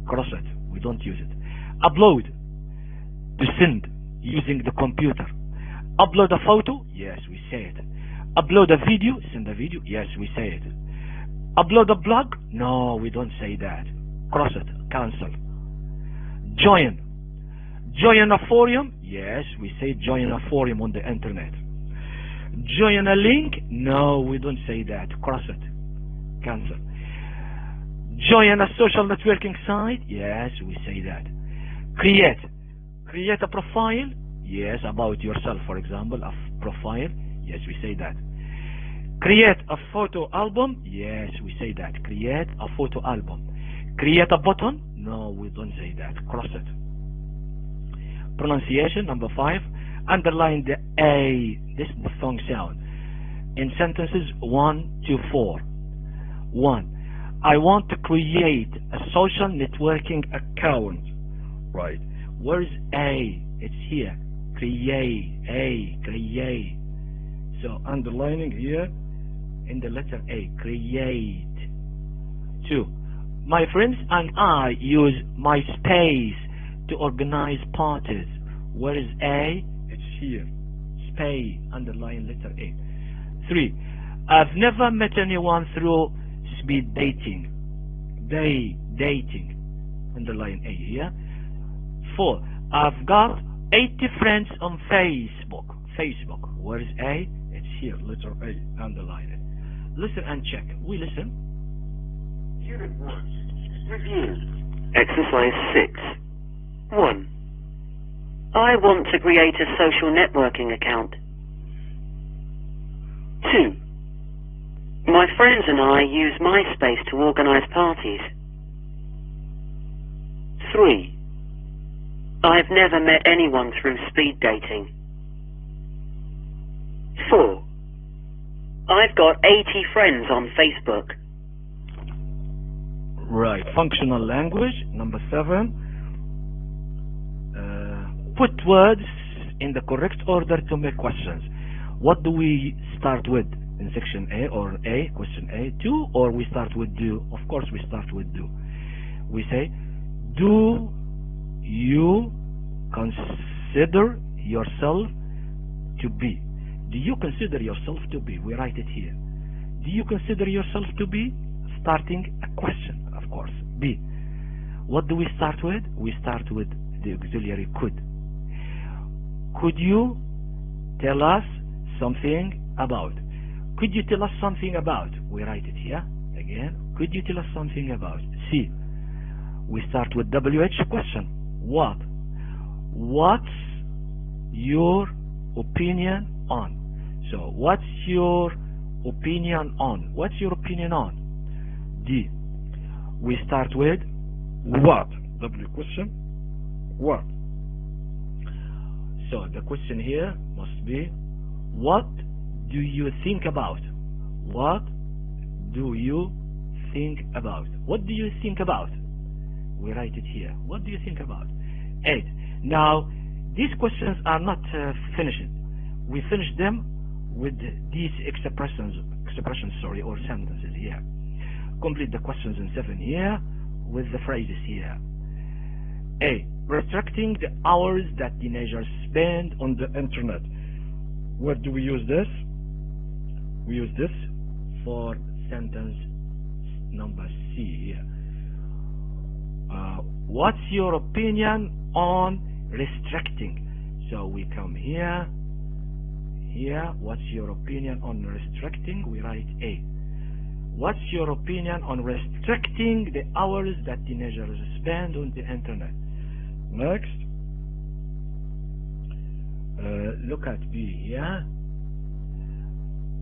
cross it. We don't use it. Upload, to send using the computer. Upload a photo. Yes, we say it. Upload a video. Send a video. Yes, we say it. Upload a blog. No, we don't say that. Cross it, cancel. Join. Join a forum. Yes, we say join a forum on the internet. Join a link. No, we don't say that. Cross it, cancel. Join a social networking site. Yes, we say that. Create a profile. Yes, about yourself, for example, a profile. Yes, we say that. Create a photo album. Yes, we say that. Create a photo album. Create a button. No, we don't say that. Cross it. Pronunciation, number 5. Underline the A, this diphthong sound, in sentences 1 to 4. 1. I want to create a social networking account. Right. Where is A? It's here. Create. Create. So underlining here in the letter A. Create. 2. My friends and I use MySpace to organize parties. Where is A? It's here. Space, underline letter A. 3. I've never met anyone through speed dating. Dating, underline A here. 4. I've got 80 friends on Facebook. Where is A? It's here, letter A, underline it. Listen and check. We listen. Unit 1. Review. Exercise 6. 1. I want to create a social networking account. 2. My friends and I use MySpace to organize parties. 3. I've never met anyone through speed dating. 4. I've got 80 friends on Facebook. Right. Functional language, number 7. Put words in the correct order to make questions. What do we start with in section A or A, question A? Do, or we start with do? Of course we start with do. We say, do you consider yourself to be? Do you consider yourself to be? We write it here. Do you consider yourself to be? Starting a question, of course. B. What do we start with? We start with the auxiliary could. Could you tell us something about? Could you tell us something about? We write it here again. Could you tell us something about? C. We start with WH question. What? What's your opinion on? So what's your opinion on? What's your opinion on? D. We start with what? W question. What? So the question here must be, what do you think about? What do you think about? What do you think about? We write it here. What do you think about? 8. Now, these questions are not finished. We finish them with these expressions, or sentences here. Complete the questions in 7 here with the phrases here. A. Restricting the hours that teenagers spend on the internet. Where do we use this? We use this for sentence number C here. What's your opinion on restricting? So we come here. What's your opinion on restricting? We write A. What's your opinion on restricting the hours that teenagers spend on the internet? Next. Look at B here.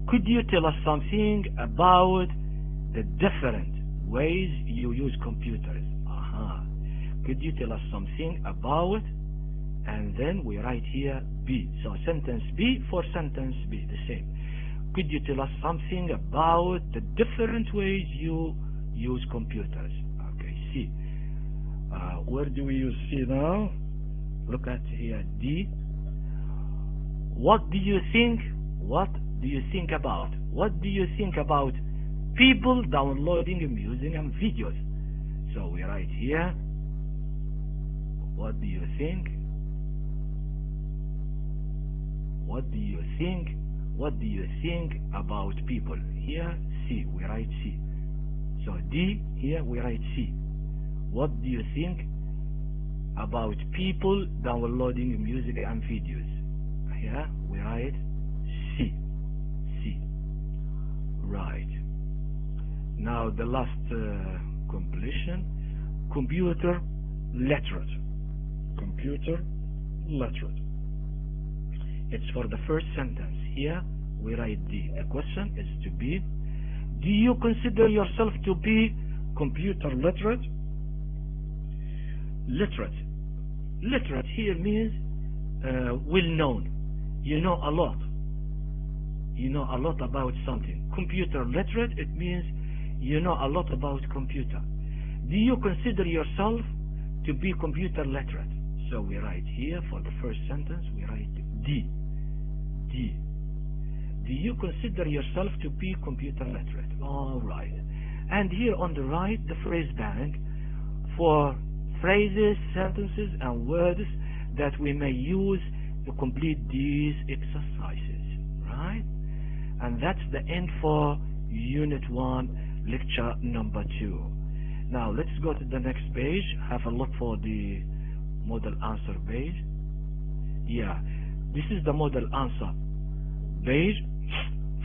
Could you tell us something about the different ways you use computers? Could you tell us something about, and then we write here B. So sentence B for sentence B, the same. Could you tell us something about the different ways you use computers? Okay, C. Where do we use C now? Look at here, D. What do you think? What do you think about? What do you think about people downloading music and videos? So we write here, what do you think? What do you think? What do you think about people? Here, C, we write C. So D, here we write C. What do you think about people downloading music and videos? Here we write C. C. Right. Now the last completion, computer literate. Computer literate. It's for the first sentence. Here we write D. The question is to be, do you consider yourself to be computer literate? Literate. Literate here means well known. You know a lot. You know a lot about something. Computer literate, it means you know a lot about computer. Do you consider yourself to be computer literate? So we write here for the first sentence, we write D. D. Do you consider yourself to be computer literate? All right. And here on the right, the phrase bank for phrases, sentences, and words that we may use to complete these exercises, right? And that's the end for Unit 1, Lecture number 2. Now let's go to the next page. Have a look for the model answer page. Yeah, this is the model answer page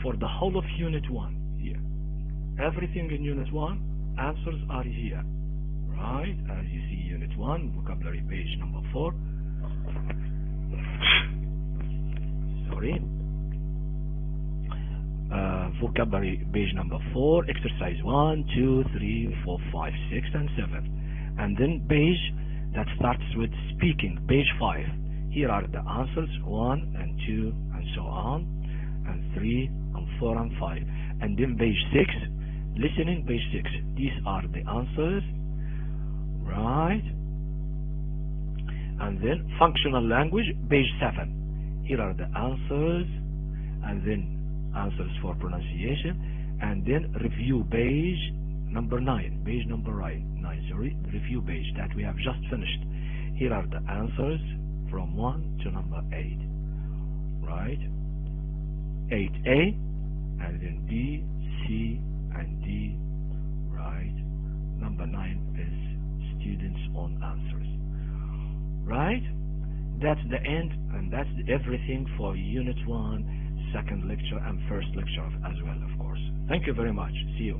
for the whole of Unit 1. Here, everything in Unit 1, answers are here, right? As you see, Unit 1, vocabulary page number 4. Sorry. Vocabulary page number 4, exercise 1, 2, 3, 4, 5, 6, and 7. And then page that starts with speaking, page 5. Here are the answers, 1 and 2 and so on, and 3 and 4 and 5. And then page 6, listening, page 6. These are the answers, right? And then functional language, page 7. Here are the answers, and then answers for pronunciation, and then review page number 9, page number 9, sorry, review page that we have just finished. Here are the answers from 1 to number 8, right? 8A, and then B, C, and D, right? Number 9 is students' own answers, right? That's the end, and that's everything for Unit 1, second lecture, and first lecture as well, of course. Thank you very much. See you.